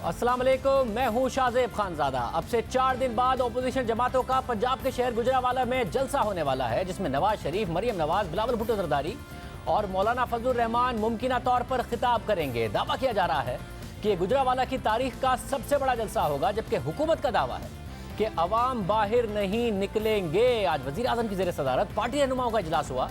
अस्सलाम वालेकुम, मैं हूं शाहजेब खानजादा। अब से 4 दिन बाद अपोजिशन जमातों का पंजाब के शहर गुजरावाला में जलसा होने वाला है, जिसमें नवाज शरीफ, मरियम नवाज, बिलावल भुट्टो जरदारी और मौलाना फजलुर रहमान मुमकिना तौर पर खिताब करेंगे। दावा किया जा रहा है कि गुजरावाला की तारीख का सबसे बड़ा जलसा होगा, जबकि हुकूमत का दावा है कि अवाम बाहर नहीं निकलेंगे। आज वजीर आजम की ज़ेर सदारत पार्टी रहनुमाओं का इजलास हुआ,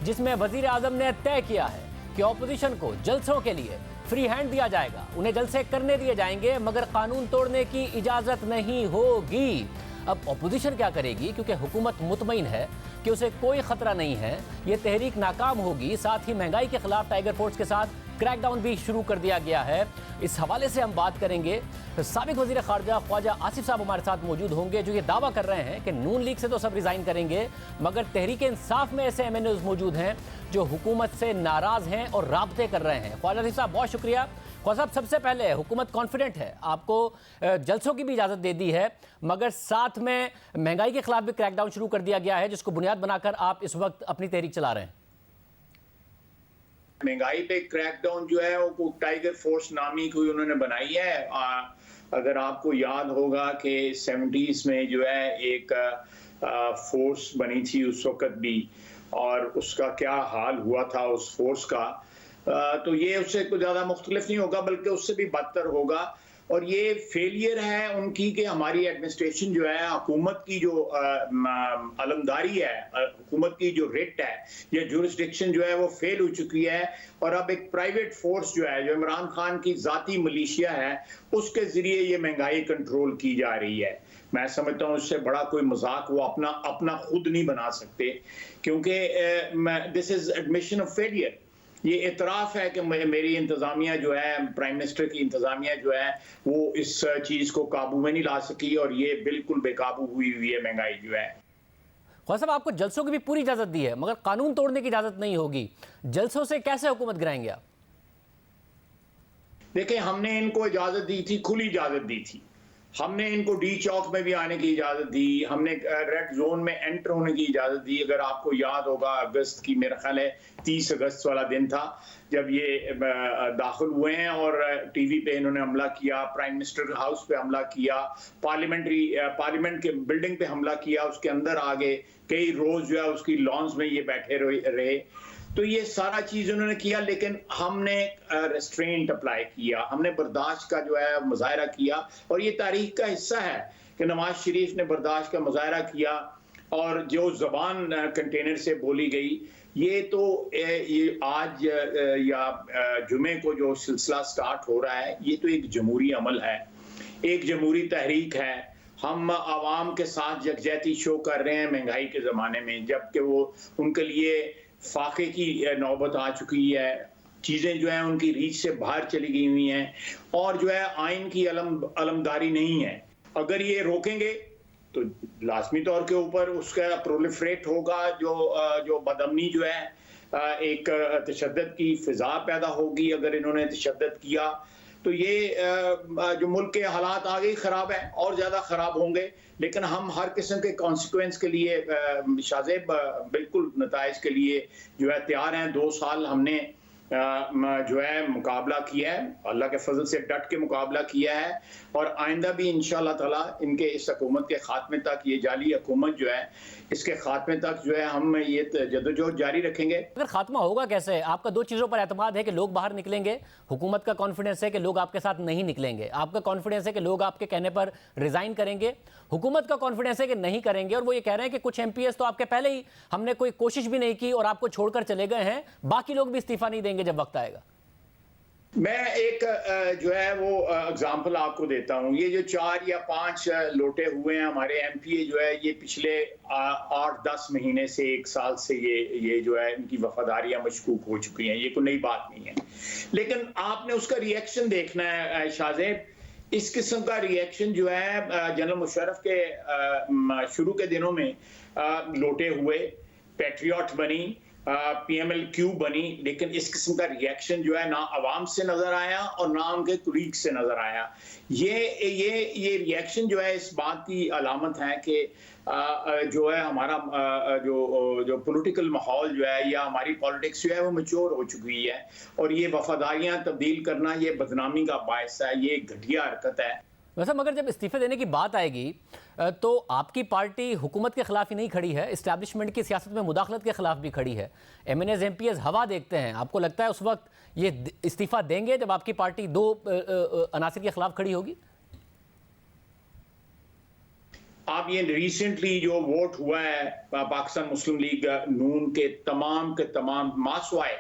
जिसमें वजीर आजम ने तय किया है कि अपोजिशन को जलसों के लिए फ्री हैंड दिया जाएगा, उन्हें जलसे करने दिए जाएंगे, मगर कानून तोड़ने की इजाजत नहीं होगी। अब अपोजिशन क्या करेगी, क्योंकि हुकूमत मुतमईन है कि उसे कोई खतरा नहीं है, ये तहरीक नाकाम होगी। साथ ही महंगाई के खिलाफ टाइगर फोर्स के साथ क्रैकडाउन भी शुरू कर दिया गया है। इस हवाले से हम बात करेंगे। साबिक वजीर खारजा ख्वाजा आसिफ साहब हमारे साथ मौजूद होंगे, जो ये दावा कर रहे हैं कि नून लीग से तो सब रिजाइन करेंगे, मगर तहरीक इंसाफ में ऐसे MNOs मौजूद हैं जो हुकूमत से नाराज हैं और राब्ते कर रहे हैं। ख्वाजा आसिफ साहब, बहुत शुक्रिया। ख्वाजा साहब, सबसे पहले हुकूमत कॉन्फिडेंट है, आपको जलसों की भी इजाज़त दे दी है, मगर साथ में महंगाई के खिलाफ भी क्रैकडाउन शुरू कर दिया गया है, जिसको बुनियाद बनाकर आप इस वक्त अपनी तहरीक चला रहे हैं। महंगाई पे क्रैकडाउन जो है वो टाइगर फोर्स नामी कोई उन्होंने बनाई है। अगर आपको याद होगा कि 70s में जो है एक फोर्स बनी थी उस वक्त भी, और उसका क्या हाल हुआ था उस फोर्स का, तो ये उससे कुछ ज़्यादा मुख्तलिफ नहीं होगा, बल्कि उससे भी बदतर होगा। और ये फेलियर है उनकी कि हमारी एडमिनिस्ट्रेशन जो है, हुकूमत की जो अलमदारी है, हुकूमत की जो रिट है या जुरिस्डिक्शन जो है वो फेल हो चुकी है। और अब एक प्राइवेट फोर्स जो है, जो इमरान खान की ज़ाती मिलिशिया है, उसके ज़रिए ये महंगाई कंट्रोल की जा रही है। मैं समझता हूँ उससे बड़ा कोई मजाक वो अपना खुद नहीं बना सकते, क्योंकि this is admission of failure. ये इतराफ़ है कि मेरी इंतज़ामिया जो है, प्राइम मिनिस्टर की इंतज़ामिया जो है, वो इस चीज़ को काबू में नहीं ला सकी और ये बिल्कुल बेकाबू हुई हुई है महंगाई जो है। ख्वाजा साहब, आपको जलसों की भी पूरी इजाज़त दी है, मगर कानून तोड़ने की इजाज़त नहीं होगी। जलसों से कैसे हुकूमत गिराएंगे आप? देखिए, हमने इनको इजाज़त दी थी, खुली इजाज़त दी थी। हमने इनको डी चौक में भी आने की इजाज़त दी, हमने रेड जोन में एंटर होने की इजाज़त दी। अगर आपको याद होगा, अगस्त की मेरा ख्याल है 30 अगस्त वाला दिन था जब ये दाखिल हुए हैं और टीवी पे इन्होंने हमला किया, प्राइम मिनिस्टर हाउस पे हमला किया, पार्लियामेंट के बिल्डिंग पे हमला किया, उसके अंदर आ गए, कई रोज जो है उसकी लॉन्स में ये बैठे रहे। तो ये सारा चीज़ उन्होंने किया, लेकिन हमने रेस्ट्रेंट अप्लाई किया, हमने बर्दाश्त का जो है मुजाहरा किया। और ये तारीख का हिस्सा है कि नवाज शरीफ ने बर्दाश्त का मुजाहरा किया, और जो ज़बान कंटेनर से बोली गई, ये तो ये आज या जुमे को जो सिलसिला स्टार्ट हो रहा है, ये तो एक जमहूरी अमल है, एक जमहूरी तहरीक है। हम आवाम के साथ यकजहती शो कर रहे हैं महंगाई के ज़माने में, जबकि वो उनके लिए फाके की नौबत आ चुकी है। चीज़ें जो हैं उनकी रीच से बाहर चली गई हुई हैं, और जो है आइन की अलमदारी नहीं है। अगर ये रोकेंगे तो लाजमी तौर के ऊपर उसका प्रोलिफरेट होगा, जो बदअमनी जो है, एक तशद्दुद की फ़िज़ा पैदा होगी। अगर इन्होंने तशद्दुद किया तो ये जो मुल्क के हालात आगे ख़राब है और ज़्यादा ख़राब होंगे। लेकिन हम हर किस्म के कॉन्सिक्वेंस के लिए शाहजेब बिल्कुल नताइज के लिए जो है तैयार हैं। 2 साल हमने जो है मुकाबला किया है, अल्लाह के फजल से डट के मुकाबला किया है, और आइंदा भी इंशाअल्लाह ताला इनके इस हुकूमत के खात्मे तक, ये जाली हुकूमत जो है इसके खात्मे तक जो है हम ये जदोजहद जारी रखेंगे। अगर खात्मा होगा कैसे? आपका 2 चीज़ों पर एतमाद है कि लोग बाहर निकलेंगे, हुकूमत का कॉन्फिडेंस है कि लोग आपके साथ नहीं निकलेंगे, आपका कॉन्फिडेंस है कि लोग आपके कहने पर रिजाइन करेंगे, हुकूमत का कॉन्फिडेंस है कि नहीं करेंगे, और वो ये कह रहे हैं कि कुछ MPs तो आपके पहले ही हमने कोई कोशिश भी नहीं की और आपको छोड़कर चले गए हैं, बाकी लोग भी इस्तीफा नहीं देंगे जब वक्त आएगा। मैं एक जो है वो एग्जांपल आपको देता हूँ। ये जो 4 या 5 लोटे हुए हैं हमारे MPA जो है, ये पिछले 8-10 महीने से 1 साल से ये जो है इनकी वफादारियां मशकूक हो चुकी हैं। ये कोई नई बात नहीं है, लेकिन आपने उसका रिएक्शन देखना है शाहजेब। इस किस्म का रिएक्शन जो है जनरल मुशर्रफ के शुरू के दिनों में लोटे हुए, पैट्रियट बनी, PMLQ बनी, लेकिन इस किस्म का रिएक्शन जो है ना अवाम से नजर आया और ना उनके कुलीग से नजर आया। ये रिएक्शन जो है इस बात की अलामत है कि जो है हमारा जो पॉलिटिकल माहौल जो है या हमारी पॉलिटिक्स जो है वो मैच्योर हो चुकी है, और ये वफादारियां तब्दील करना ये बदनामी का बायस है, ये घटिया हरकत है। वैसे मगर जब इस्तीफे देने की बात आएगी तो आपकी पार्टी हुकूमत के खिलाफ ही नहीं खड़ी है, इस्टेब्लिशमेंट की सियासत में मुदाखलत के खिलाफ भी खड़ी है। MNAs MPs हवा देखते हैं। आपको लगता है उस वक्त ये इस्तीफा देंगे जब आपकी पार्टी दो अनासिर के खिलाफ खड़ी होगी? आप ये रिसेंटली जो वोट हुआ है पाकिस्तान मुस्लिम लीग नून के तमाम मासवाए,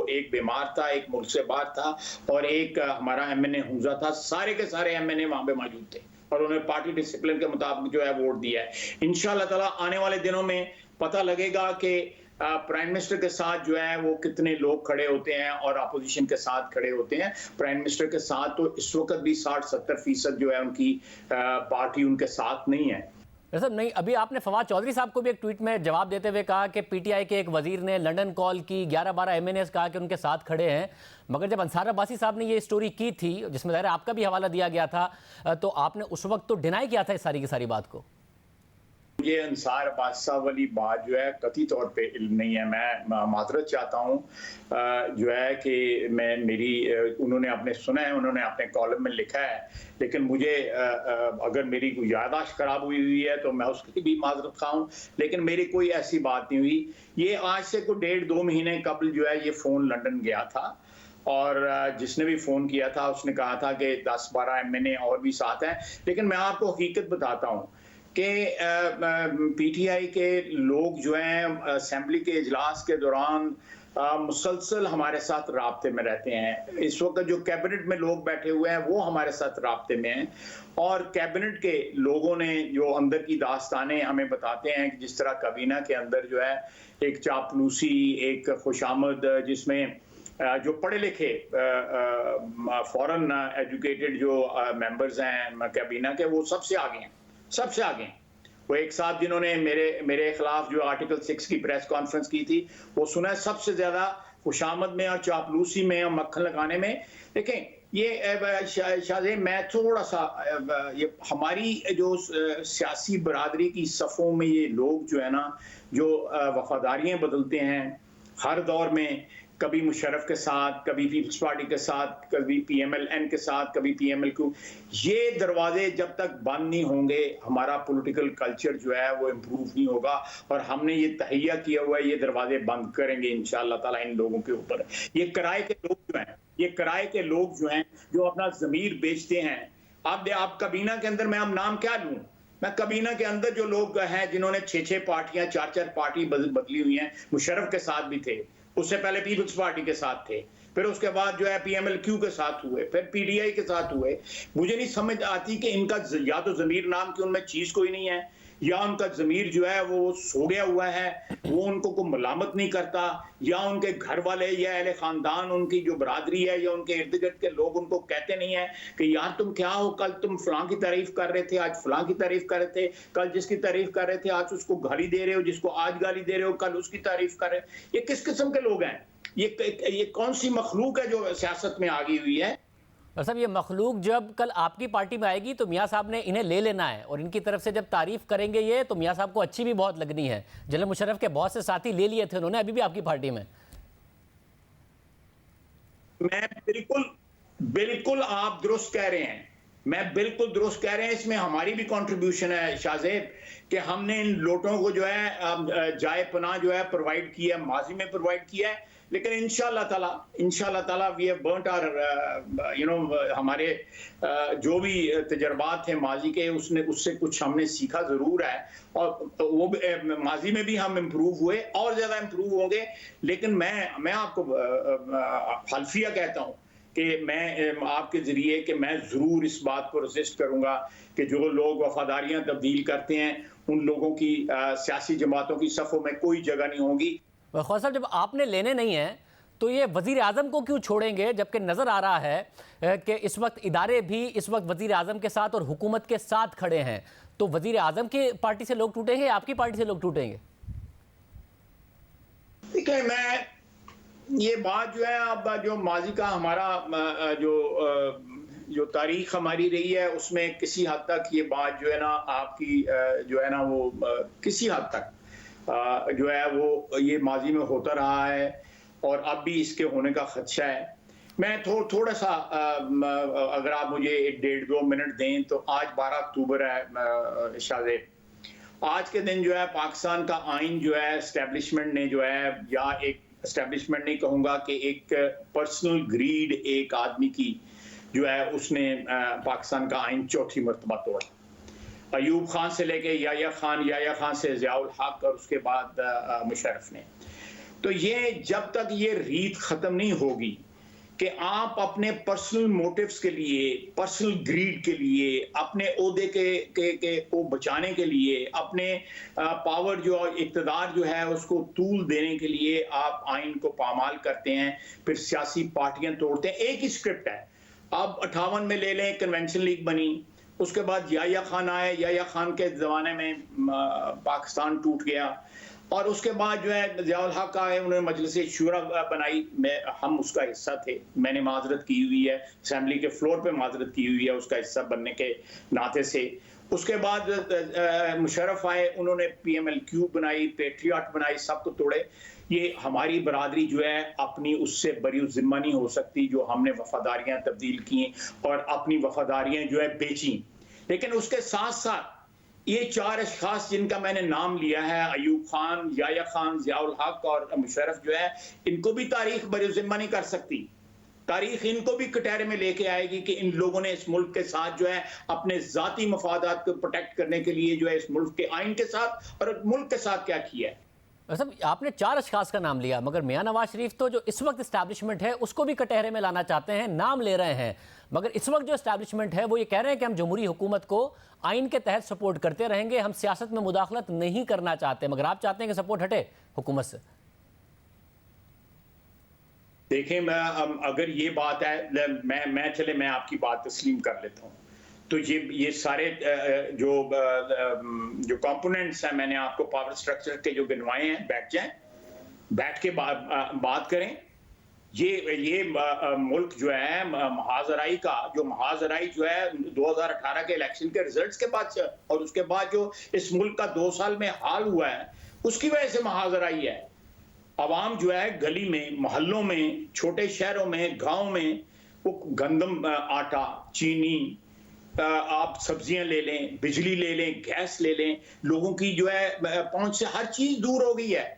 एक बीमार था, एक मुल्क से बाहर था और एक हमारा MNA हुजा था, सारे के सारे MNA वहां पे मौजूद थे और उन्होंने पार्टी डिसिप्लिन के मुताबिक जो है वोट दिया है। इंशाल्लाह ताला आने वाले दिनों में पता लगेगा कि प्राइम मिनिस्टर के साथ जो है वो कितने लोग खड़े होते हैं और अपोजिशन के साथ खड़े होते हैं। प्राइम मिनिस्टर के साथ तो इस वक्त भी 60-70% जो है उनकी पार्टी उनके साथ नहीं है। सर नहीं, अभी आपने फवाद चौधरी साहब को भी एक ट्वीट में जवाब देते हुए कहा कि PTI के एक वजीर ने लंदन कॉल की, 11-12 MNAs कहा कि उनके साथ खड़े हैं। मगर जब अंसार अब्बासी साहब ने ये स्टोरी की थी, जिसमें ज़ाहिर आपका भी हवाला दिया गया था, तो आपने उस वक्त तो डिनाई किया था इस सारी की सारी बात को। मुझे अंसार अब्बास साहब वाली बात जो है कतई तौर पे इल्म नहीं है। मैं माजरत चाहता हूँ जो है कि उन्होंने अपने सुना है, उन्होंने अपने कॉलम में लिखा है, लेकिन मुझे अगर मेरी कोई याददाश्त खराब हुई है तो मैं उसकी भी माजरत खा हूँ, लेकिन मेरी कोई ऐसी बात नहीं हुई। ये आज से कोई 1.5-2 महीने कबल जो है ये फ़ोन लंदन गया था और जिसने भी फ़ोन किया था उसने कहा था कि 10-12 MNA और भी साथ हैं। लेकिन मैं आपको हकीकत बताता हूँ कि PTI के लोग जो हैं असेंबली के इजलास के दौरान मुसलसल हमारे साथ राब्ते में रहते हैं। इस वक्त जो कैबिनेट में लोग बैठे हुए हैं वो हमारे साथ राब्ते में हैं और कैबिनेट के लोगों ने जो अंदर की दास्तानें हमें बताते हैं कि जिस तरह काबीना के अंदर जो है एक चापलूसी, एक खुशामद, जिसमें जो पढ़े लिखे फॉरेन एजुकेटेड जो मेंबर्स हैं काबीना के, वो सबसे आगे हैं, सबसे आगे हैं। वो एक साथ जिन्होंने मेरे खिलाफ जो आर्टिकल 6 की प्रेस कॉन्फ्रेंस की थी, वो सुना है सबसे ज्यादा खुशामद में और चापलूसी में और मक्खन लगाने में। देखें ये शायद मैं थोड़ा सा ये हमारी जो सियासी बरादरी की सफ़ों में ये लोग जो है ना, जो वफादारियां बदलते हैं हर दौर में, कभी मुशर्रफ के साथ, कभी पीपल्स पार्टी के साथ, कभी PMLN के साथ, कभी PMLQ, ये दरवाजे जब तक बंद नहीं होंगे हमारा पॉलिटिकल कल्चर जो है वो इम्प्रूव नहीं होगा। और हमने ये तहैया किया हुआ है, ये दरवाजे बंद करेंगे इंशाअल्लाह ताला इन लोगों के ऊपर। ये किराए के लोग जो हैं, जो अपना ज़मीर बेचते हैं। आप काबीना के अंदर, मैं अब नाम क्या लूँ, मैं काबीना के अंदर जो लोग हैं जिन्होंने 6-6 पार्टियां, 4-4 पार्टी बदली हुई हैं, मुशर्रफ के साथ भी थे, उससे पहले पीपल्स पार्टी के साथ थे, फिर उसके बाद जो है PMLQ के साथ हुए, फिर PTI के साथ हुए। मुझे नहीं समझ आती कि इनका या तो ज़मीर नाम की उनमें चीज़ कोई नहीं है, या उनका ज़मीर जो है वो सो गया हुआ है, वो उनको कोई मलामत नहीं करता, या उनके घर वाले या अहले ख़ानदान, उनकी जो बरादरी है या उनके इर्द गिर्द के लोग उनको कहते नहीं है कि यार तुम क्या हो, कल तुम फलां की तारीफ कर रहे थे, आज फलां की तारीफ कर रहे थे, कल जिसकी तारीफ कर रहे थे आज उसको गाली दे रहे हो, जिसको आज गाली दे रहे हो कल उसकी तारीफ कर रहे हो। ये किस किस्म के लोग हैं? ये कौन सी मखलूक है जो सियासत में आ गई हुई है? और साहब ये मखलूक जब कल आपकी पार्टी में आएगी तो मियाँ साहब ने इन्हें ले लेना है और इनकी तरफ से जब तारीफ करेंगे ये, तो मियाँ साहब को अच्छी भी बहुत लगनी है। जनरल मुशर्रफ के बहुत से साथी ले लिए थे उन्होंने, अभी भी आपकी पार्टी में। मैं बिल्कुल आप दुरुस्त कह रहे हैं, मैं बिल्कुल दुरुस्त कह रहे हैं। इसमें हमारी भी कंट्रीब्यूशन है शाहजेब, कि हमने इन लोगों को जो है जाए पनाह जो है प्रोवाइड किया है, माजी में प्रोवाइड किया है। लेकिन इंशाल्लाह ताला वी हैव बर्न्ट आवर हमारे जो भी तजर्बात थे माजी के, उससे कुछ हमने सीखा ज़रूर है और वो माजी में भी हम इम्प्रूव हुए और ज़्यादा इम्प्रूव होंगे। लेकिन मैं आपको हल्फिया कहता हूँ कि मैं आपके ज़रिए कि मैं ज़रूर इस बात को रेजिस्ट करूँगा कि जो लोग वफादारियाँ तब्दील करते हैं उन लोगों की सियासी जमातों की सफ़ों में कोई जगह नहीं होगी। ख्वाजा साहब, जब आपने लेने नहीं है तो ये वज़ीर आज़म को क्यों छोड़ेंगे, जबकि नज़र आ रहा है कि इस वक्त इदारे भी इस वक्त वज़ीर आज़म के साथ और हुकूमत के साथ खड़े हैं, तो वज़ीर आज़म की पार्टी से लोग टूटेंगे या आपकी पार्टी से लोग टूटेंगे? देखें, मैं ये बात जो है, अब जो माजी का हमारा जो तारीख हमारी रही है, उसमें किसी हद तक ये बात जो है ना आपकी जो है ना वो किसी हद तक जो है वो ये माजी में होता रहा है और अब भी इसके होने का खदशा है। मैं थोड़ा सा अगर आप मुझे 1-1.5-2 मिनट दें तो आज 12 अक्टूबर है शाहजेब। आज के दिन जो है पाकिस्तान का आइन जो है एस्टेब्लिशमेंट ने जो है, या एक एस्टेब्लिशमेंट नहीं कहूँगा कि एक पर्सनल ग्रीड एक आदमी की जो है उसने पाकिस्तान का आइन चौथी मरतबा तोड़ा। अयूब खान से लेके याया खान से ज़ियाउल हक और उसके बाद मुशर्रफ ने। तो ये जब तक ये रीत ख़त्म नहीं होगी कि आप अपने पर्सनल मोटिव्स के लिए, पर्सनल ग्रीड के लिए, अपने ओहदे के को बचाने के लिए, अपने पावर जो इक़्तिदार जो है उसको तूल देने के लिए आप आइन को पामाल करते हैं, फिर सियासी पार्टियां तोड़ते हैं। एक ही स्क्रिप्ट है। अब 58 में ले लें, कन्वेंशन लीग बनी, उसके बाद याया खान आए, याया खान के ज़माने में पाकिस्तान टूट गया और उसके बाद जो है ज़ियाउल हक आए, उन्होंने मजलिस शूरा बनाई, हम उसका हिस्सा थे, मैंने माजरत की हुई है, असेंबली के फ्लोर पे माजरत की हुई है उसका हिस्सा बनने के नाते से। उसके बाद मुशर्रफ आए, उन्होंने PMLQ बनाई, पेट्रियट बनाई, सब को तोड़े। ये हमारी बरादरी जो है अपनी उससे बरी जिम्मा नहीं हो सकती जो हमने वफादारियां तब्दील की और अपनी वफादारियां जो है बेची। लेकिन उसके साथ साथ ये 4 अशखास जिनका मैंने नाम लिया है, अयूब खान, याया खान, ज़ियाउल हक और मुशर्रफ जो है, इनको भी तारीख बरिज़िम्मा नहीं कर सकती। तारीख इनको भी कटहरे में लेके आएगी कि इन लोगों ने इस मुल्क के साथ जो है अपने ज़ाती मफादात को प्रोटेक्ट करने के लिए जो है इस मुल्क के आइन के साथ और मुल्क के साथ क्या किया है। मतलब आपने 4 अशखास का नाम लिया, मगर मियां नवाज शरीफ तो जो इस वक्त इस्टेब्लिशमेंट है उसको भी कटहरे में लाना चाहते हैं, नाम ले रहे हैं, मगर इस वक्त जो इस्टेब्लिशमेंट है वो ये कह रहे हैं कि हम जमहूरी हुकूमत को आइन के तहत सपोर्ट करते रहेंगे, हम सियासत में मुदाखलत नहीं करना चाहते, मगर आप चाहते हैं कि सपोर्ट हटे हुकूमत से। देखें, अगर ये बात है, मैं आपकी बात तस्लीम कर लेता हूँ। तो ये सारे जो कंपोनेंट्स हैं मैंने आपको पावर स्ट्रक्चर के जो गिनवाए हैं, बैठ जाएं, बैठ के बात करें। ये मुल्क जो है महाजराई का, जो महाजराई जो है 2018 के इलेक्शन के रिजल्ट्स के बाद से और उसके बाद जो इस मुल्क का 2 साल में हाल हुआ है उसकी वजह से महाजराई है। अवाम जो है गली में, मोहल्लों में, छोटे शहरों में, गाँव में वो गंदम, आटा, चीनी, आप सब्जियां ले लें, बिजली ले लें, गैस ले लें, लोगों की जो है पहुंच से हर चीज दूर हो गई है।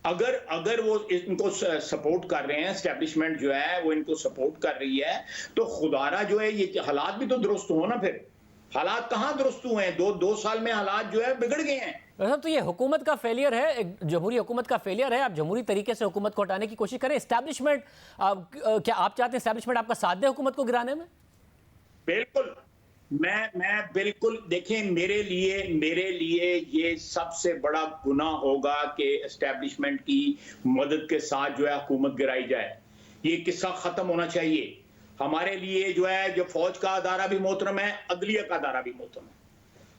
अगर वो इनको सपोर्ट कर रहे हैं, एस्टेब्लिशमेंट जो है वो इनको सपोर्ट कर रही है, तो खुदारा जो है ये हालात भी तो दुरुस्त हो ना। फिर हालात कहाँ दुरुस्त हुए हैं? दो साल में हालात जो है बिगड़ गए हैं। मतलब तो ये हुकूमत का फेलियर है, एक जमहूरी हुकूमत का फेलियर है। आप जमहूरी तरीके से हुकूमत को हटाने की कोशिश करें। एस्टेब्लिशमेंट, क्या आप चाहते हैं एस्टेब्लिशमेंट आपका साथ दे हुकूमत को गिराने में? बिल्कुल, मैं बिल्कुल, देखें, मेरे लिए ये सबसे बड़ा गुनाह होगा कि एस्टेब्लिशमेंट की मदद के साथ जो है हुकूमत गिराई जाए। ये किस्सा खत्म होना चाहिए। हमारे लिए जो है, जो फौज का अदारा भी मोहतरम है, अदलिया का अदारा भी मोहतरम है।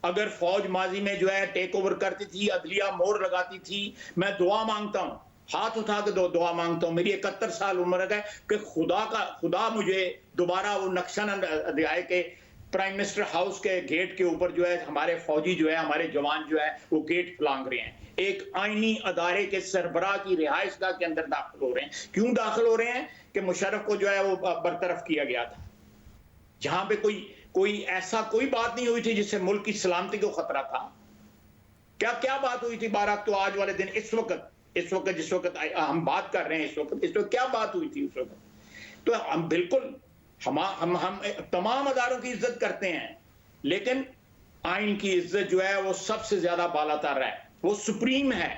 अगर फौज माजी में जो है टेक ओवर करती थी, अदलिया मोहर लगाती थी, मैं दुआ मांगता हूँ, हाथ उठा के दुआ मांगता हूँ, मेरी 71 साल उम्र है, कि खुदा मुझे दोबारा वो नक्शा न दिखाए के प्राइम मिनिस्टर हाउस के गेट के ऊपर जो है हमारे फौजी जो है, हमारे जवान जो है वो गेट फलांग रहे हैं, एक आईनी अदारे के सरबराह की रिहाइशगाह के अंदर दाखिल हो रहे हैं। क्यों दाखिल हो रहे हैं? कि मुशर्रफ को जो है वो बरतरफ किया गया था, जहां पे कोई ऐसा कोई बात नहीं हुई थी जिससे मुल्क की सलामती को खतरा था। क्या बात हुई थी 12 तो आज वाले दिन, इस वक्त जिस वक्त हम बात कर रहे हैं, इस वक्त क्या बात हुई थी उस वक्त? तो हम बिल्कुल हम तमाम अदारों की इज्जत करते हैं, लेकिन आइन की इज्जत जो है वो सबसे ज्यादा बालातर है, वो सुप्रीम है।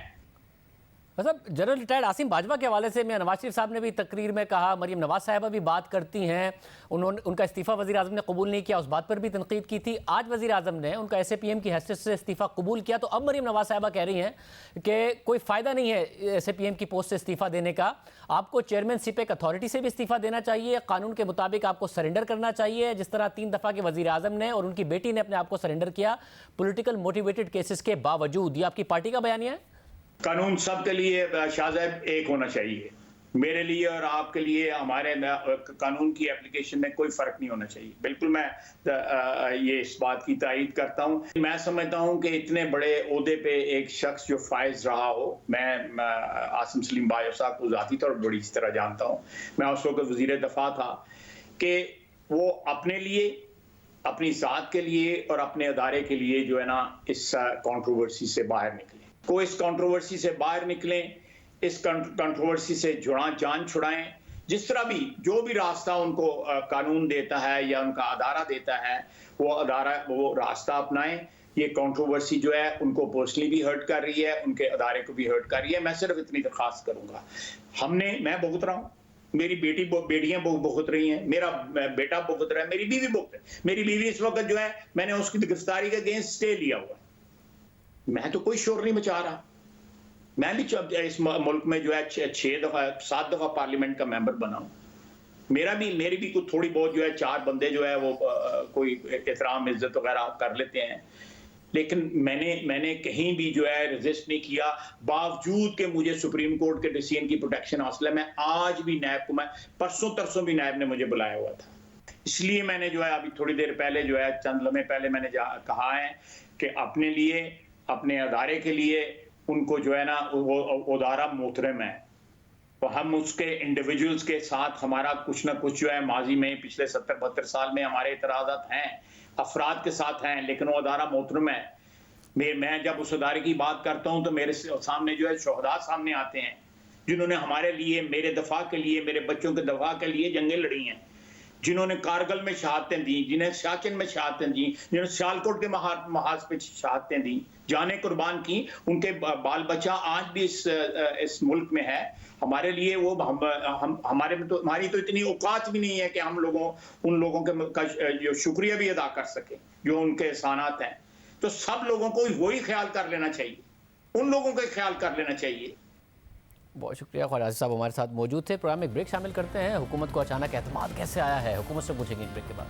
मतलब जनरल रिटायर्ड आसिम बाजवा के हवाले से मियां नवाज शरीफ साहब ने भी तकरीर में कहा, मरियम नवाज साहिबा भी बात करती हैं, उनका इस्तीफ़ा वज़ीर आज़म ने कबूल नहीं किया, उस बात पर भी तनकीद की थी। आज वज़ीर आज़म ने उनका SAPM की हैसियत से इस्तीफ़ा कबूल किया, तो अब मरियम नवाज साहिबा कह रही हैं कि कोई फ़ायदा नहीं है SAPM की पोस्ट से इस्तीफ़ा देने का, आपको चेयरमैनशिप एक अथॉरिटी से भी इस्तीफ़ा देना चाहिए, कानून के मुताबिक आपको सरेंडर करना चाहिए, जिस तरह 3 दफ़ा के वज़ीर आज़म ने और उनकी बेटी ने अपने आप को सरेंडर किया पॉलिटिकल मोटिवेटेड केसेस के बावजूद। ये आपकी पार्टी का बयानिया है? कानून सबके लिए शाहज़ैब एक होना चाहिए। मेरे लिए और आपके लिए हमारे कानून की एप्लीकेशन में कोई फ़र्क नहीं होना चाहिए। बिल्कुल मैं ये इस बात की तायीद करता हूँ। मैं समझता हूँ कि इतने बड़े ओहदे पे एक शख्स जो फ़ाइज़ रहा हो, मैं आसिम सलीम बाजवा साहब को ज़ाती तौर पर बड़ी अच्छी तरह जानता हूँ। मैं उस वक़्त वज़ीर दफ़ा था कि वो अपने लिए, अपनी ज़ात के लिए और अपने अदारे के लिए जो है ना इस कंट्रोवर्सी से बाहर निकलें। कोई इस कंट्रोवर्सी से बाहर निकलें, इस कंट्रोवर्सी से जान छुड़ाएं। जिस तरह भी जो भी रास्ता उनको कानून देता है या उनका अदारा देता है, वो रास्ता अपनाएं। ये कंट्रोवर्सी जो है उनको पर्सनली भी हर्ट कर रही है, उनके अदारे को भी हर्ट कर रही है। मैं सिर्फ इतनी दरखास्त करूंगा, मैं भुगत रहा हूँ, मेरी बेटियां भुगत रही हैं, मेरा बेटा भुगत रहा है, मेरी बीवी भुगत रही है। मेरी बीवी इस वक्त जो है, मैंने उसकी गिरफ्तारी के अगेंस्ट स्टे लिया हुआ है। मैं तो कोई शोर नहीं मचा रहा। मैं भी इस मुल्क में जो है 7 दफा पार्लियामेंट का मेंबर बना हूं। मेरी भी कुछ थोड़ी बहुत जो है 4 बंदे जो है वो कोई एहतराम इज्जत वगैरह कर लेते हैं, लेकिन मैंने कहीं भी जो है रेजिस्ट नहीं किया, बावजूद के मुझे सुप्रीम कोर्ट के डिसीजन की प्रोटेक्शन हासिल है। मैं आज भी नायब को, मैं परसों तरसों भी नायब ने मुझे बुलाया हुआ था। इसलिए मैंने जो है अभी थोड़ी देर पहले जो है, चंद लम्हे पहले मैंने कहा है कि अपने लिए, अपने अदारे के लिए उनको जो है ना वो अदारा मोहतरम है, तो हम उसके इंडिविजुअल्स के साथ हमारा कुछ ना कुछ जो है माजी में पिछले 70-72 साल में हमारे इतराज़ात हैं, अफराद के साथ हैं, लेकिन वो अदारा मोहतरम है। मैं जब उस अदारे की बात करता हूं तो मेरे सामने जो है शोहदा सामने आते हैं, जिन्होंने हमारे लिए, मेरे दफा के लिए, मेरे बच्चों के दफा के लिए जंगें लड़ी हैं, जिन्होंने कारगिल में शहादतें दी, जिन्हें सियाचिन में शहादतें दी, जिन्होंने सियालकोट के महाज पे शहादतें दी, जाने कुर्बान की, उनके बाल बच्चा आज भी इस मुल्क में है। हमारे लिए वो हमारी तो इतनी औकात भी नहीं है कि हम उन लोगों का जो शुक्रिया भी अदा कर सके जो उनके एहसानात हैं। तो सब लोगों को वही ख्याल कर लेना चाहिए, उन लोगों का ख्याल कर लेना चाहिए। बहुत शुक्रिया। ख्वाजा साहब हमारे साथ मौजूद थे। प्रोग्राम में एक ब्रेक शामिल करते हैं। हुकूमत को अचानक एतमाद कैसे आया है, हुकूमत से पूछेंगे इस ब्रेक के बाद।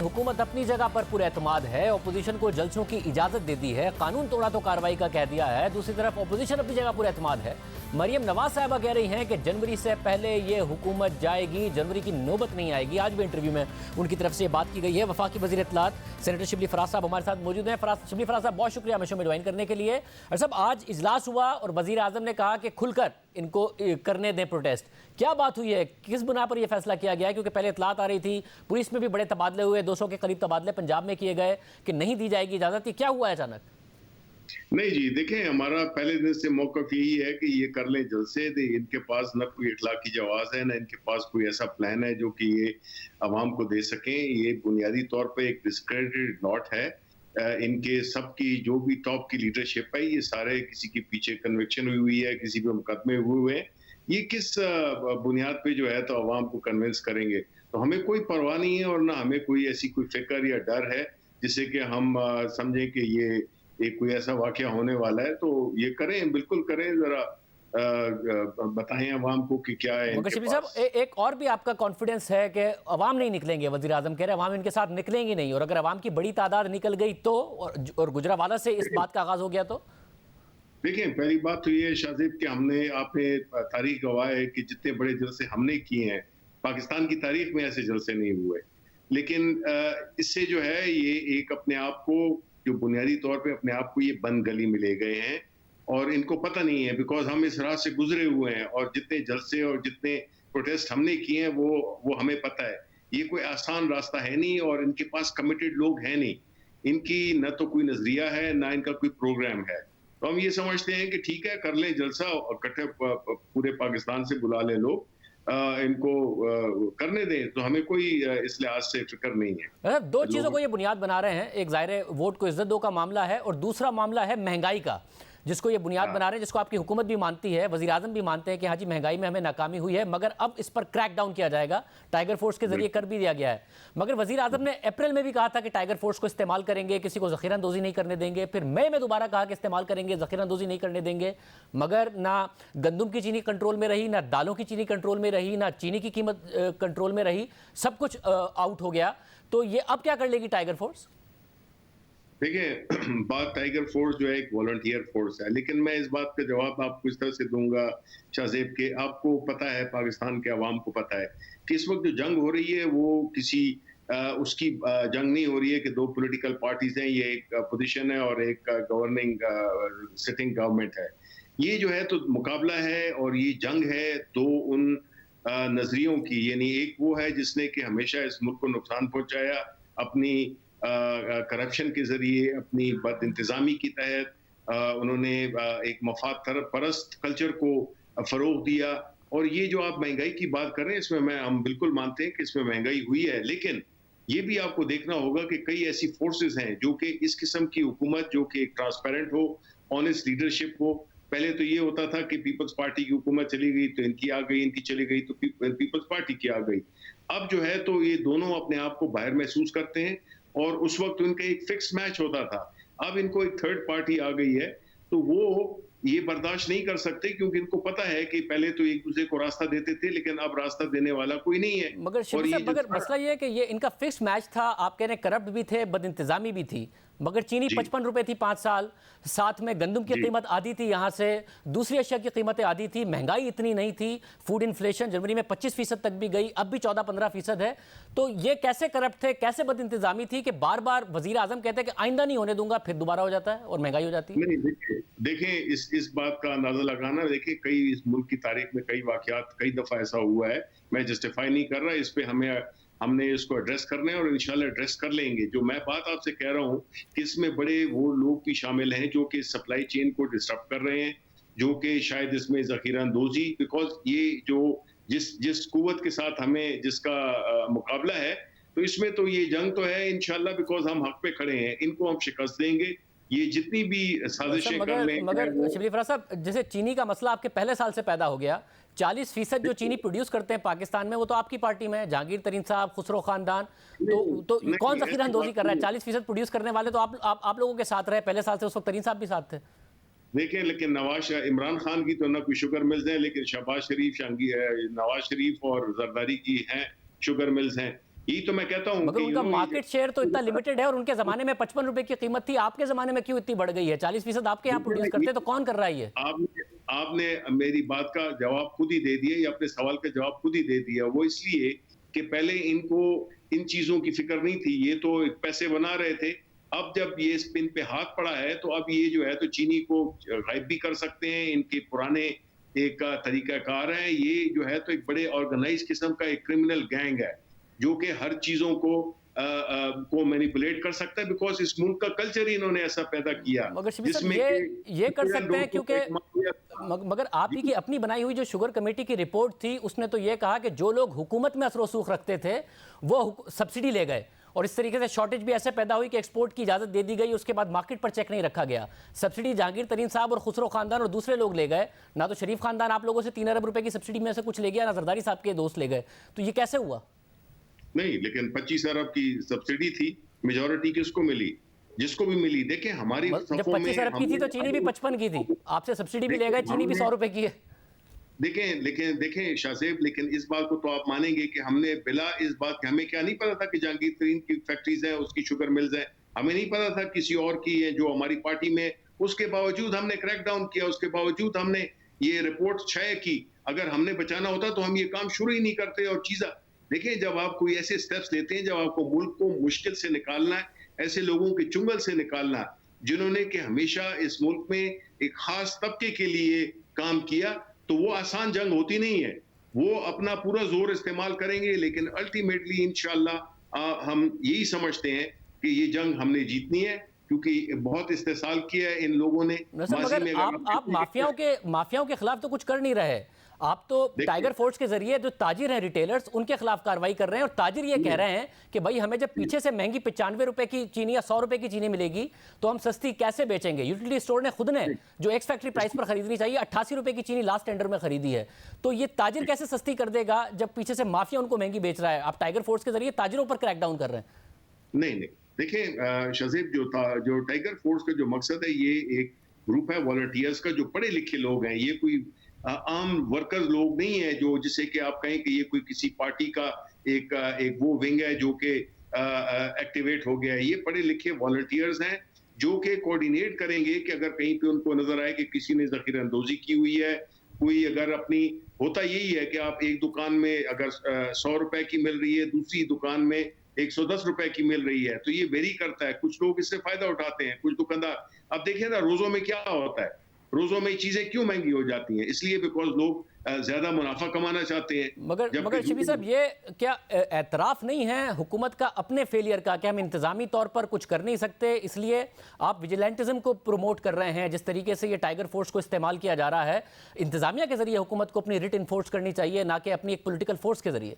हुकूमत अपनी जगह पर पुरएतमाद है, ओपोजिशन को जलसों की इजाजत दे दी है, कानून तोड़ा तो कार्रवाई का कह दिया है। दूसरी तरफ ओपोजिशन अपनी जगह पुरएतमाद है। मरियम नवाज साहिबा कह रही हैं कि जनवरी से पहले ये हुकूमत जाएगी, जनवरी की नौबत नहीं आएगी। आज भी इंटरव्यू में उनकी तरफ से बात की गई है। वफाकी वज़ीर इत्तलात सेनेटर शिबली फराज साहब हमारे साथ मौजूद हैं। शिबली फराज साहब, बहुत शुक्रिया हमें ज्वाइन करने के लिए। और साहब, आज इजलास हुआ और वज़ीर आज़म ने कहा कि खुलकर इनको करने दें प्रोटेस्ट। क्या बात हुई है, किस बुना पर यह फैसला किया गया है? क्योंकि पहले इत्तलात आ रही थी, पुलिस में भी बड़े तबादले हुए, 200 के करीब तबादले पंजाब में किए गए कि नहीं दी जाएगी इजाजत। क्या हुआ है अचानक? नहीं जी, देखें, हमारा पहले दिन से मौक़िफ़ यही है कि ये कर लें जलसे। इनके पास न कोई इखलाकी जवाज़ है, न इनके पास कोई ऐसा प्लान है जो कि ये अवाम को दे सकें। ये बुनियादी तौर पे एक डिस्क्रेडिटेड लॉट है। इनके सबकी जो भी टॉप की लीडरशिप है, ये सारे किसी के पीछे कन्विक्शन हुई है, किसी पे मुकदमे हुए हैं। ये किस बुनियाद पे जो है तो अवाम को कन्विंस करेंगे? तो हमें कोई परवाह नहीं है और ना हमें कोई ऐसी कोई फिक्र या डर है जिससे कि हम समझें कि ये एक कोई ऐसा वाकया होने वाला है। तो ये करें, बिल्कुल करें, जरा बताएं अवाम को कि क्या है इनके पास। साहब, एक और भी आपका कॉन्फिडेंस है कि अवाम नहीं निकलेंगे? वज़ीर आज़म कह रहे हैं अवाम इनके साथ निकलेंगे नहीं, और अगर अवाम की बड़ी तादाद निकल गई तो, और गुजरावाला से इस बात का आगाज हो गया तो? देखिए, पहली बात तो ये शाहज़ेब कि आपने तारीख गवाह है कि जितने बड़े जलसे हमने किए हैं, पाकिस्तान की तारीख में ऐसे जलसे नहीं हुए। लेकिन इससे जो है ये एक अपने आप को, जो बुनियादी तौर पे अपने आप को ये बंद गली में ले गए हैं और इनको पता नहीं है, बिकॉज हम इस राह से गुजरे हुए हैं और जितने जलसे और जितने प्रोटेस्ट हमने किए हैं वो हमें पता है। ये कोई आसान रास्ता है नहीं और इनके पास कमिटेड लोग हैं नहीं। इनकी न तो कोई नजरिया है, ना इनका कोई प्रोग्राम है। तो हम ये समझते हैं कि ठीक है, कर लें जलसा और इकट्ठे पूरे पाकिस्तान से बुला ले लोग, इनको करने दें, तो हमें कोई इस लिहाज से फिक्र नहीं है। दो चीज़ों को ये बुनियाद बना रहे हैं, एक ज़ाहिर वोट को इज्जत दो का मामला है और दूसरा मामला है महंगाई का, जिसको ये बुनियाद बना रहे हैं, जिसको आपकी हुकूमत भी मानती है, वज़ीर आज़म भी मानते हैं कि हाँ जी महंगाई में हमें नाकामी हुई है, मगर अब इस पर क्रैक डाउन किया जाएगा। टाइगर फोर्स के जरिए कर भी दिया गया है, मगर वज़ीर आज़म ने अप्रैल में भी कहा था कि टाइगर फोर्स को इस्तेमाल करेंगे, किसी को ज़ख़ीरा अंदोज़ी नहीं करने देंगे। फिर मई में दोबारा कहा कि इस्तेमाल करेंगे, ज़ख़ीरा अंदोज़ी नहीं करने देंगे। मगर ना गंदम की चीनी कंट्रोल में रही, ना दालों की चीनी कंट्रोल में रही, ना चीनी की कीमत कंट्रोल में रही, सब कुछ आउट हो गया। तो ये अब क्या कर लेगी टाइगर फोर्स? देखिए बात टाइगर फोर्स जो है एक वॉलंटियर फोर्स है, लेकिन मैं इस बात का जवाब आपको इस तरह से दूंगा शाहजेब के, आपको पता है, पाकिस्तान के अवाम को पता है कि इस वक्त जो जंग हो रही है वो किसी उसकी जंग नहीं हो रही है कि दो पॉलिटिकल पार्टीज हैं, ये एक पोजीशन है और एक गवर्निंग सिटिंग गवर्नमेंट है। ये जो है तो मुकाबला है और ये जंग है दो उन नजरियों की, यानी एक वो है जिसने कि हमेशा इस मुल्क को नुकसान पहुंचाया अपनी करप्शन के जरिए, अपनी बद इंतजामी के तहत उन्होंने एक मफाद परस्त कल्चर को फरोग दिया। और ये जो आप महंगाई की बात कर रहे हैं, इसमें हम बिल्कुल मानते हैं कि इसमें महंगाई हुई है, लेकिन ये भी आपको देखना होगा कि कई ऐसी फोर्सेस हैं जो कि इस किस्म की हुकूमत जो कि ट्रांसपेरेंट हो, ऑनेस्ट लीडरशिप हो। पहले तो ये होता था कि पीपल्स पार्टी की हुकूमत चली गई तो इनकी आ गई, इनकी चली गई तो पीपल्स पार्टी की आ गई। अब जो है तो ये दोनों अपने आप को बाहर महसूस करते हैं और उस वक्त उनका एक फिक्स मैच होता था। अब इनको एक थर्ड पार्टी आ गई है तो वो ये बर्दाश्त नहीं कर सकते, क्योंकि इनको पता है कि पहले तो एक दूसरे को रास्ता देते थे, लेकिन अब रास्ता देने वाला कोई नहीं है। मगर मसला ये है कि ये इनका फिक्स मैच था। आप कह रहे हैं करप्ट भी थे, बदइंतजामी भी थी, मगर चीनी 55 रुपए थी 5 साल, साथ में गंदम की कीमत आधी थी, यहाँ से दूसरी अशिया की कीमतें आधी थी, महंगाई इतनी नहीं थी, फूड इन्फ्लेशन जनवरी में 25% तक भी गई, अब भी 14-15% है। तो ये कैसे करप्ट थे, कैसे बदइंतजामी थी कि बार बार वजीर आजम कहते हैं कि आइंदा नहीं होने दूंगा, फिर दोबारा हो जाता है और महंगाई हो जाती है। नहीं, देखें इस बात का अंदाजा लगाना, देखिए कई इस मुल्क की तारीख में कई वाकयात कई दफा ऐसा हुआ है, मैं जस्टिफाई नहीं कर रहा, इस पे हमने इसको एड्रेस करना है और इंशाल्लाह एड्रेस कर लेंगे। जो मैं बात आपसे कह रहा हूँ कि इसमें बड़े वो लोग भी शामिल हैं जो कि सप्लाई चेन को डिस्टर्ब कर रहे हैं, जो कि शायद इसमें जखीरा अंदोजी, बिकॉज ये जो जिस कुव्वत के साथ हमें जिसका मुकाबला है, तो इसमें तो ये जंग तो है इंशाल्लाह, बिकॉज हम हक पे खड़े हैं, इनको हम शिकस्त देंगे। ये जितनी भी साजिशें कर लें। मगर शबीर फराज साहब, जैसे चीनी का मसला आपके पहले साल से पैदा हो गया, 40% जो चीनी प्रोड्यूस करते हैं पाकिस्तान में वो तो आपकी पार्टी में है, जहांगीर तरीन साहब, खुसरो खानदान, तो कौन जखीरा अंदोजी कर रहा है? 40% प्रोड्यूस करने वाले तो आप लोगों के साथ रहे पहले साल से, उस वक्त तरीन साहब भी साथ थे। देखें, लेकिन इमरान खान की तो ना कोई शुगर मिल्स है, लेकिन शहबाज शरीफ, नवाज शरीफ और जरदारी की हैं शुगर मिल्स हैं। यही तो मैं कहता हूं, मगर उनका मार्केट शेयर तो इतना लिमिटेड है और उनके जमाने में 55 रुपए की कीमत थी, आपके जमाने में क्यों इतनी बढ़ गई है? 40% आपके यहाँ प्रोड्यूस करते हैं, तो कौन कर रहा है ये? आपने मेरी बात का जवाब खुद ही दे दिया, या अपने सवाल का जवाब खुद ही दे दिया। वो इसलिए कि पहले इनको इन चीजों की फिक्र नहीं थी, ये तो पैसे बना रहे थे। अब जब ये स्पिन पे हाथ पड़ा है तो अब ये जो है तो चीनी को गायब भी कर सकते हैं। इनके पुराने एक तरीकाकार है, ये जो है तो एक बड़े ऑर्गेनाइज किस्म का एक क्रिमिनल गैंग है जो कि हर चीजों को मैनिपुलेट कर सकता है, बिकॉज इस मुल्क का कल्चर ही इन्होंने ऐसा पैदा किया। जिसमें ये कर सकते हैं क्योंकि मगर आप ही की अपनी बनाई हुई जो शुगर कमेटी की रिपोर्ट थी उसने तो ये कहा कि जो लोग हुकूमत में असर रसूख रखते थे वो सब्सिडी ले गए और इस तरीके से शॉर्टेज भी ऐसे पैदा हुई कि एक्सपोर्ट की इजाजत दे दी गई, उसके बाद मार्केट पर चेक नहीं रखा गया। सब्सिडी जहांगीर तरीन साहब और खुसरो खानदान और दूसरे लोग ले गए, ना तो शरीफ खानदान आप लोगों से 3 अरब रुपए की सब्सिडी में से कुछ ले गया, ना जरदारी साहब के दोस्त ले गए। तो ये कैसे हुआ? नहीं, लेकिन 25 अरब की सब्सिडी थी, मेजॉरिटी किसको मिली? जिसको भी मिली। देखें हमारी जब 25 अरब की थी तो चीनी भी 55 की थी, आपसे सब्सिडी भी ले गए, चीनी भी 100 रुपए की है। देखें शाहजेब, लेकिन इस बात को तो आप मानेंगे कि हमने बिला इस बात के, हमें क्या नहीं पता था कि जहांगीर तरीन की फैक्ट्रीज हैं, उसकी शुगर मिल्स हैं, हमें नहीं पता था किसी और की है जो हमारी पार्टी में। उसके बावजूद हमने क्रैक डाउन किया, उसके बावजूद हमने ये रिपोर्ट छाया की। अगर हमने बचाना होता तो हम ये काम शुरू ही नहीं करते। और चीज़ा देखिए, जब आप कोई ऐसे स्टेप्स लेते हैं, जब आपको मुल्क को मुश्किल से निकालना है, ऐसे लोगों के चुंगल से निकालना जिन्होंने कि हमेशा इस मुल्क में एक खास तबके के लिए काम किया, तो वो आसान जंग होती नहीं है। वो अपना पूरा जोर इस्तेमाल करेंगे, लेकिन अल्टीमेटली इंशाल्लाह हम यही समझते हैं कि ये जंग हमने जीतनी है, क्योंकि बहुत इस्तेसाल किया है इन लोगों ने। मगर आप माफियाओं के खिलाफ तो कुछ कर नहीं रहे, आप तो टाइगर फोर्स के जरिए जो ताजिर हैं, रिटेलर्स, उनके खिलाफ कार्रवाई कर रहे हैं। और ताजिर ये कह रहे हैं कि भाई हमें जब पीछे से महंगी 95 रुपए की चीनी या 100 रुपए की चीनी मिलेगी तो हम सस्ती कैसे बेचेंगे? यूटिलिटी स्टोर ने खुद ने जो एक्स फैक्ट्री प्राइस पर खरीदनी चाहिए 88 रुपए की चीनी लास्ट टेंडर में खरीदी है, तो ये ताजिर कैसे सस्ती कर देगा जब पीछे से माफिया उनको महंगी बेच रहा है? आप टाइगर फोर्स के जरिए ताजिरों पर क्रैकडाउन कर रहे हैं। नहीं, देखिए शजीब, जो टाइगर फोर्स का जो मकसद है, ये एक ग्रुप है वॉलंटियर्स का, जो पढ़े लिखे लोग हैं। ये कोई आम वर्कर्स लोग नहीं है जो जिसे कि आप कहें कि ये कोई किसी पार्टी का एक वो विंग है जो कि एक्टिवेट हो गया है। ये पढ़े लिखे वॉलंटियर्स हैं जो कि कोऑर्डिनेट करेंगे कि अगर कहीं पे उनको नजर आए कि किसी ने जखीरा अंदोजी की हुई है, कोई अगर अपनी, होता यही है कि आप एक दुकान में अगर 100 रुपए की मिल रही है, दूसरी दुकान में 110 रुपए की मिल रही है, तो ये वेरी करता है। कुछ लोग इससे फायदा उठाते हैं, कुछ दुकानदार। अब देखिए ना, रोजों में क्या होता है, रोजों में चीजें क्यों महंगी हो जाती हैं? इसलिए बिकॉज लोग ज्यादा मुनाफा कमाना चाहते हैं। मगर शिबली साहब, ये क्या एतराफ नहीं है हुकूमत का अपने फेलियर का कि हम इंतजामी तौर पर कुछ कर नहीं सकते, इसलिए आप विजिलेंटिज्म को प्रमोट कर रहे हैं? जिस तरीके से ये टाइगर फोर्स को इस्तेमाल किया जा रहा है, इंतजामिया के जरिए हुकूमत को अपनी रिट इन्फोर्स करनी चाहिए, ना कि अपनी एक पॉलिटिकल फोर्स के जरिए।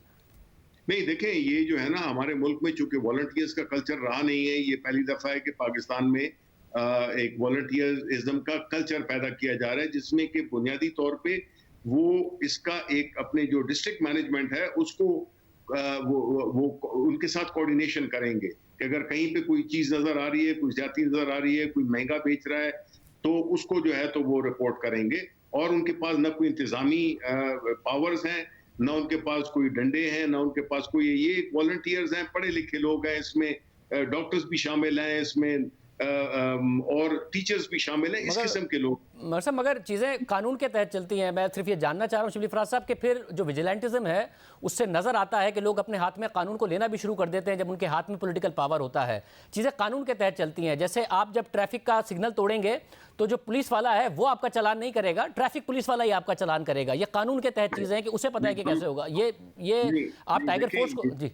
नहीं, देखें, ये जो है ना, हमारे मुल्क में चूंकि वॉलंटियर्स का कल्चर रहा नहीं है, ये पहली दफा है कि पाकिस्तान में एक वॉलंटियरिज्म का कल्चर पैदा किया जा रहा है, जिसमें कि बुनियादी तौर पे वो इसका एक अपने जो डिस्ट्रिक्ट मैनेजमेंट है उसको वो उनके साथ कोऑर्डिनेशन करेंगे कि अगर कहीं पे कोई चीज नजर आ रही है, कोई ज्यादा नजर आ रही है, कोई महंगा बेच रहा है, तो उसको जो है तो वो रिपोर्ट करेंगे। और उनके पास न कोई इंतजामी पावर्स हैं, ना उनके पास कोई डंडे हैं, ना उनके पास कोई, ये वॉलंटियर्स हैं, पढ़े लिखे लोग हैं, इसमें डॉक्टर्स भी शामिल हैं, इसमें और टीचर्स भी शामिल हैं, इस किस्म के लोग। मगर चीज़ें कानून के तहत चलती हैं। मैं सिर्फ ये जानना चाह रहा हूँ शिबली फराज साहब कि फिर जो विजिलेंटिज्म है उससे नज़र आता है कि लोग अपने हाथ में कानून को लेना भी शुरू कर देते हैं जब उनके हाथ में पॉलिटिकल पावर होता है। चीज़ें कानून के तहत चलती हैं। जैसे आप जब ट्रैफिक का सिग्नल तोड़ेंगे तो जो पुलिस वाला है वो आपका चालान नहीं करेगा, ट्रैफिक पुलिस वाला ही आपका चालान करेगा। ये कानून के तहत चीज़ें हैं कि उसे पता है कि कैसे होगा। ये आप टाइगर फोर्स को, जी,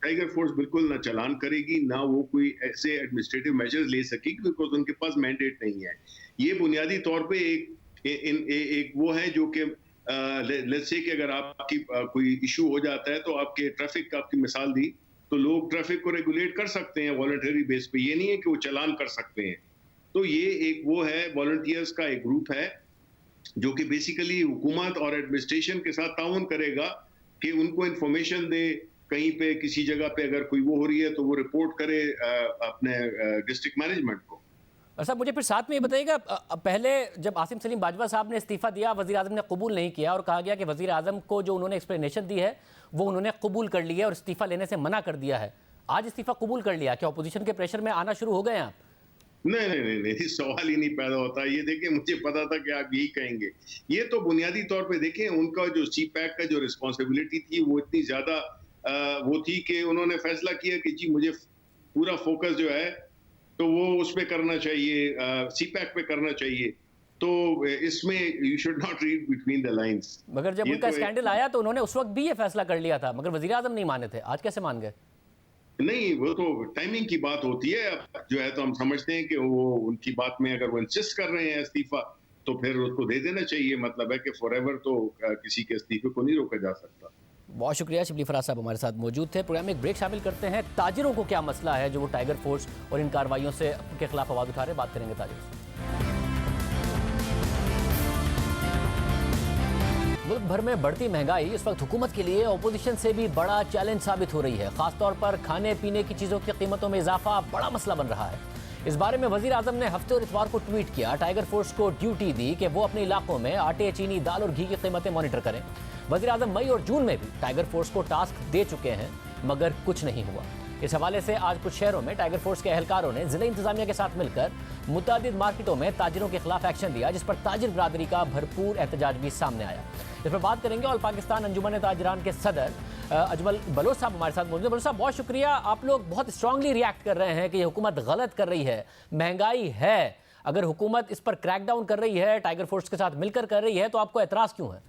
टाइगर फोर्स बिल्कुल ना चालान करेगी, ना वो कोई ऐसे एडमिनिस्ट्रेटिव मेजर्स ले सकेगी, बिकॉज उनके पास मैंडेट नहीं है। ये बुनियादी तौर पे एक वो है जो कि लेट्स से कि अगर आपकी कोई इशू हो जाता है तो आपके ट्रैफिक का, आपकी मिसाल दी, तो लोग ट्रैफिक को रेगुलेट कर सकते हैं वॉलंटरी बेस पे, ये नहीं है कि वो चालान कर सकते हैं। तो ये एक वो है, वॉलंटियर्स का एक ग्रुप है जो कि बेसिकली हुकूमत और एडमिनिस्ट्रेशन के साथ ताउन करेगा कि उनको इंफॉर्मेशन दे, कहीं पे किसी जगह पे अगर कोई वो हो रही है तो वो रिपोर्ट करे अपने डिस्ट्रिक्ट मैनेजमेंट को। साहब मुझे फिर साथ में ये बताइएगा, पहले जब आसिम सलीम बाजवा साहब ने इस्तीफा दिया, वज़ीर आज़म ने कबूल नहीं किया और कहा गया कि वज़ीर आज़म को जो उन्होंने एक्सप्लेनेशन दी है वो उन्होंने कबूल कर लिया और इस्तीफा लेने से मना कर दिया है। आज इस्तीफा कबूल कर लिया, क्या अपोजिशन के प्रेशर में आना शुरू हो गए आप? नहीं, सवाल ही नहीं पैदा होता। ये देखिए, मुझे पता था कि आप यही कहेंगे। ये तो बुनियादी तौर पे देखें, उनका जो CPAC का जो रिस्पॉन्सिबिलिटी थी वो इतनी ज्यादा वो थी कि उन्होंने फैसला किया कि जी मुझे पूरा फोकस जो है तो वो उस पे करना चाहिए, CPAC पे करना चाहिए। तो इसमें you should not read between the lines. मगर जब उनका स्कैंडल आया तो उन्होंने उस वक्त भी ये फैसला कर लिया था, मगर वज़ीर आज़म नहीं माने थे। आज कैसे मान गए? नहीं, वो तो टाइमिंग की बात होती है। अब जो है तो हम समझते हैं कि वो उनकी बात में अगर वो इंसिस्ट कर रहे हैं इस्तीफा, तो फिर उसको दे देना चाहिए। मतलब है कि फॉरएवर तो किसी के इस्तीफे को नहीं रोका जा सकता। बहुत शुक्रिया। शिबली फराज साहब हमारे साथ मौजूद थे। प्रोग्राम में एक ब्रेक शामिल करते हैं। ताजिरों को क्या मसला है जो वो टाइगर फोर्स और इन कार्रवाइयों से के खिलाफ आवाज़ उठा रहे, बात करेंगे ताजिरों से। मुल्क भर में बढ़ती महंगाई इस वक्त हुकूमत के लिए अपोजिशन से भी बड़ा चैलेंज साबित हो रही है। खासतौर पर खाने पीने की चीज़ों की कीमतों में इजाफा बड़ा मसला बन रहा है। इस बारे में वज़ीर आज़म ने हफ्ते और इतवार को ट्वीट किया, टाइगर फोर्स को ड्यूटी दी कि वो अपने इलाकों में आटे, चीनी, दाल और घी की कीमतें मॉनिटर करें। वज़ीर आज़म मई और जून में भी टाइगर फोर्स को टास्क दे चुके हैं, मगर कुछ नहीं हुआ। इस हवाले से आज कुछ शहरों में टाइगर फोर्स के एहलकारों ने ज़िला इंतजामिया के साथ मिलकर मुतादिद मार्केटों में ताजिरों के खिलाफ एक्शन लिया, जिस पर ताजिर बरादरी का भरपूर एहतजाज भी सामने आया। इस पर बात करेंगे और पाकिस्तान अंजुमन ताजिरान के सदर अजमल बलोच साहब हमारे साथ मौजूद हैं। बलोच साहब बहुत शुक्रिया। आप लोग बहुत स्ट्रांगली रिएक्ट कर रहे हैं कि हुकूमत गलत कर रही है, महंगाई है। अगर हुकूमत इस पर क्रैकडाउन कर रही है, टाइगर फोर्स के साथ मिलकर कर रही है, तो आपको एतराज़ क्यों है?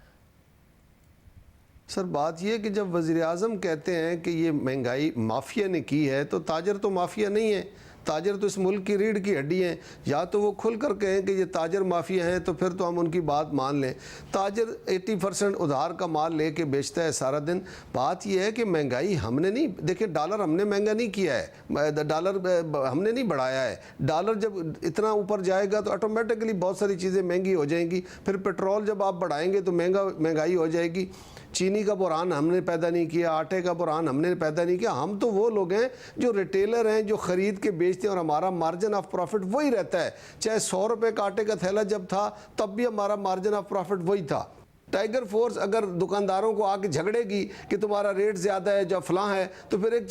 सर बात यह है कि जब वज़ीर आज़म कहते हैं कि ये महंगाई माफिया ने की है, तो ताजर तो माफिया नहीं है। ताजर तो इस मुल्क की रीढ़ की हड्डी हैं। या तो वो खुल कर कहें कि ये ताजर माफिया हैं तो फिर तो हम उनकी बात मान लें। ताजर 80% उधार का माल लेके बेचता है सारा दिन। बात यह है कि महंगाई हमने नहीं, देखिए डॉलर हमने महंगा नहीं किया है, डॉलर हमने नहीं बढ़ाया है। डॉलर जब इतना ऊपर जाएगा तो ऑटोमेटिकली बहुत सारी चीज़ें महंगी हो जाएंगी। फिर पेट्रोल जब आप बढ़ाएंगे तो महंगाई हो जाएगी। चीनी का बुरहान हमने पैदा नहीं किया, आटे का बुरहान हमने पैदा नहीं किया। हम तो वो लोग हैं जो रिटेलर हैं, जो ख़रीद के बेचते हैं और हमारा मार्जिन ऑफ प्रॉफिट वही रहता है। चाहे 100 रुपये का आटे का थैला जब था तब भी हमारा मार्जिन ऑफ प्रॉफिट वही था। टाइगर फोर्स अगर दुकानदारों को आके झगड़ेगी कि तुम्हारा रेट ज़्यादा है, जो फलां है, तो फिर एक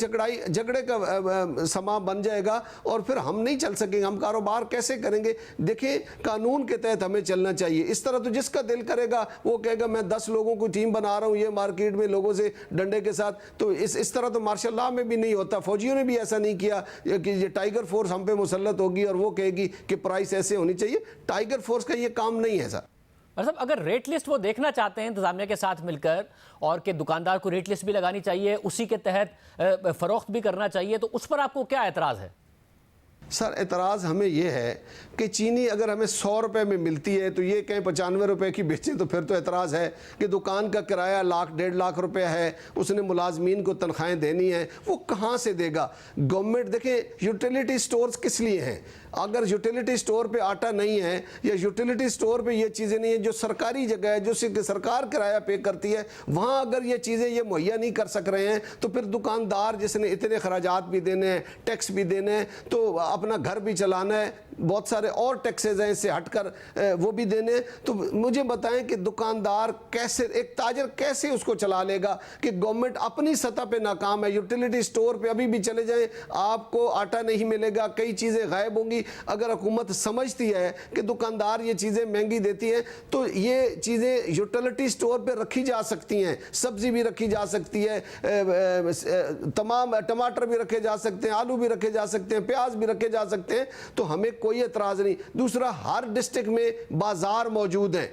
झगड़े का समा बन जाएगा और फिर हम नहीं चल सकेंगे, हम कारोबार कैसे करेंगे। देखिए, कानून के तहत हमें चलना चाहिए। इस तरह तो जिसका दिल करेगा वो कहेगा मैं 10 लोगों की टीम बना रहा हूँ ये मार्केट में लोगों से डंडे के साथ, तो इस तरह तो मार्शल लॉ में भी नहीं होता। फौजियों ने भी ऐसा नहीं किया कि ये टाइगर फोर्स हम पे मुसल्लत होगी और वो कहेगी कि प्राइस ऐसे होनी चाहिए। टाइगर फोर्स का ये काम नहीं है सर। मतलब अगर रेट लिस्ट वो देखना चाहते हैं इंतजामिया के साथ मिलकर और कि दुकानदार को रेट लिस्ट भी लगानी चाहिए, उसी के तहत फरोख्त भी करना चाहिए, तो उस पर आपको क्या एतराज़ है? सर एतराज़ हमें यह है कि चीनी अगर हमें 100 रुपये में मिलती है तो ये कहीं 95 रुपये की बेचें, तो फिर तो एतराज़ है कि दुकान का किराया 1,00,000 1.5 लाख रुपया है, उसने मुलाजमीन को तनख्वाहें देनी है, वो कहाँ से देगा? गवर्नमेंट देखें, यूटिलिटी स्टोर्स किस लिए हैं? अगर यूटिलिटी स्टोर पे आटा नहीं है या यूटिलिटी स्टोर पे ये चीज़ें नहीं है, जो सरकारी जगह है, जो सरकार किराया पे करती है, वहाँ अगर ये चीज़ें ये मुहैया नहीं कर सक रहे हैं, तो फिर दुकानदार जिसने इतने खराजात भी देने हैं, टैक्स भी देने हैं, तो अपना घर भी चलाना है, बहुत सारे और टैक्सेस हैं इससे हटकर वो भी देने हैं, तो मुझे बताएं कि दुकानदार कैसे, एक ताजर कैसे उसको चला लेगा कि गवर्नमेंट अपनी सतह पे नाकाम है। यूटिलिटी स्टोर पे अभी भी चले जाएं, आपको आटा नहीं मिलेगा, कई चीज़ें गायब होंगी। अगर हुकूमत समझती है कि दुकानदार ये चीज़ें महंगी देती हैं, तो ये चीज़ें यूटिलिटी स्टोर पे रखी जा सकती हैं, सब्जी भी रखी जा सकती है, तमाम टमाटर भी रखे जा सकते हैं, आलू भी रखे जा सकते हैं, प्याज भी रखे जा सकते हैं, तो हमें कोई एतराज़ नहीं। दूसरा, हर डिस्ट्रिक्ट में बाजार मौजूद हैं।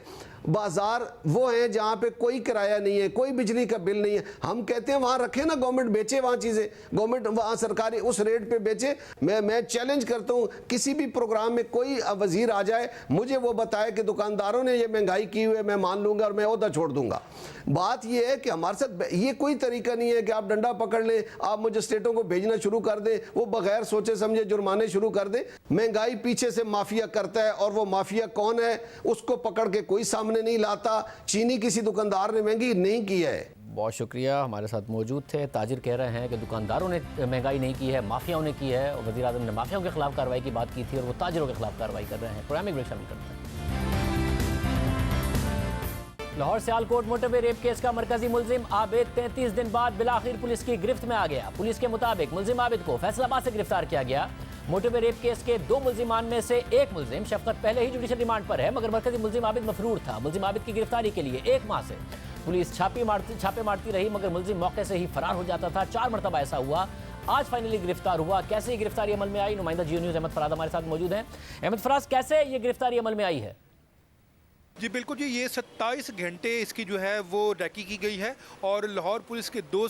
बाजार वो है जहाँ पे कोई किराया नहीं है, कोई बिजली का बिल नहीं है। हम कहते हैं वहाँ रखे ना, गवर्नमेंट बेचे वहाँ चीज़ें, गवर्नमेंट वहाँ सरकारी उस रेट पे बेचे। मैं चैलेंज करता हूँ, किसी भी प्रोग्राम में कोई वजीर आ जाए, मुझे वो बताए कि दुकानदारों ने ये महंगाई की हुई है, मैं मान लूँगा और मैं ओहदा छोड़ दूँगा। बात ये है कि हमारे साथ ये कोई तरीका नहीं है कि आप डंडा पकड़ लें, आप मुझे स्टेटों को भेजना शुरू कर दें, वो बगैर सोचे समझे जुर्माने शुरू कर दें। महंगाई पीछे से माफिया करता है, और वो माफिया कौन है उसको पकड़ के कोई सामने नहीं लाता। चीनी किसी दुकानदार ने महंगी नहीं की है। बहुत शुक्रिया, हमारे साथ मौजूद थे। ताजिर कह रहे हैं कि दुकानदारों ने महंगाई नहीं की है, माफियाओं ने की है, और वज़ीर आज़म ने माफियाओं के खिलाफ कार्रवाई की बात की थी और वो ताजिरों के खिलाफ कार्रवाई कर रहे हैं। प्रोग्राम में शामिल करते हैं। Lahore Sialkot motorway rape case का मरकजी मुलजिम आबिद 33 दिन बाद बिलाखिर पुलिस की गिरफ्त में आ गया। पुलिस के मुताबिक मुलजिम आबिद को फैसलाबाद से गिरफ्तार किया गया। मोटरवे रेप केस के 2 मुलजिमान में से एक मुलजिम शफकत पहले ही जुडिशल रिमांड पर है, मगर मरकजी मुलजिम आबिद मफरूर था। मुलजिम आबिद की गिरफ्तारी के लिए 1 माह से पुलिस छापे मारती रही, मगर मुलजिम मौके से ही फरार हो जाता था। 4 मरतबा ऐसा हुआ, आज फाइनली गिरफ्तार हुआ। कैसे ये गिरफ्तारी अमल में आई? नुमाइंदा जियो न्यूज़ अहमद फराज हमारे साथ मौजूद हैं। अहमद फराज, कैसे ये गिरफ्तारी अमल में आई है? जी बिल्कुल जी, ये 27 घंटे इसकी जो है वो रैकी की गई है और लाहौर पुलिस के 2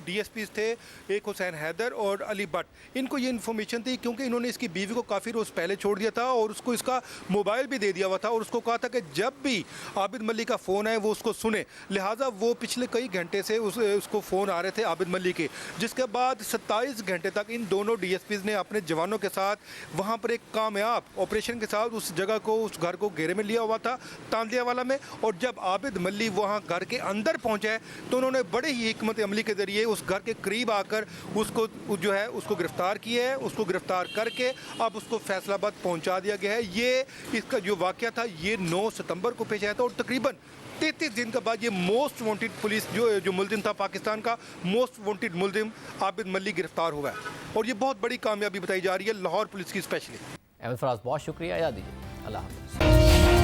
DSPs थे, एक हुसैन हैदर और अली भट्ट। इनको ये इन्फॉर्मेशन थी क्योंकि इन्होंने इसकी बीवी को काफ़ी रोज़ पहले छोड़ दिया था और उसको इसका मोबाइल भी दे दिया हुआ था और उसको कहा था कि जब भी आबिद मल्लिक का फ़ोन आए वो उसको सुने। लिहाजा वो पिछले कई घंटे से उसको फ़ोन आ रहे थे आबिद मल्लिक के, जिसके बाद 27 घंटे तक इन दोनों DSPs ने अपने जवानों के साथ वहाँ पर एक कामयाब ऑपरेशन के साथ उस जगह को, उस घर को घेरे में लिया हुआ था तांदियावाला में। और जब आबिद मल्ली वहाँ घर के अंदर पहुँचे तो उन्होंने बड़े ही हिकमत अमली के ज़रिए उस घर के करीब आकर उसको जो है उसको गिरफ़्तार किया है। उसको गिरफ़्तार करके अब उसको फैसलाबाद पहुँचा दिया गया है। ये इसका जो वाक़या था ये 9 सितंबर को पेश आया था और तकरीबन 33 दिन के बाद ये मोस्ट वांटेड पुलिस जो मुलजिम था, पाकिस्तान का मोस्ट वांटेड मुलजिम आबिद मल्ली गिरफ़्तार हुआ है और ये बहुत बड़ी कामयाबी बताई जा रही है लाहौर पुलिस की स्पेशली। अहमद फराज, बहुत शुक्रिया, याद दीजिए। अल्लाह हाफ़िज़।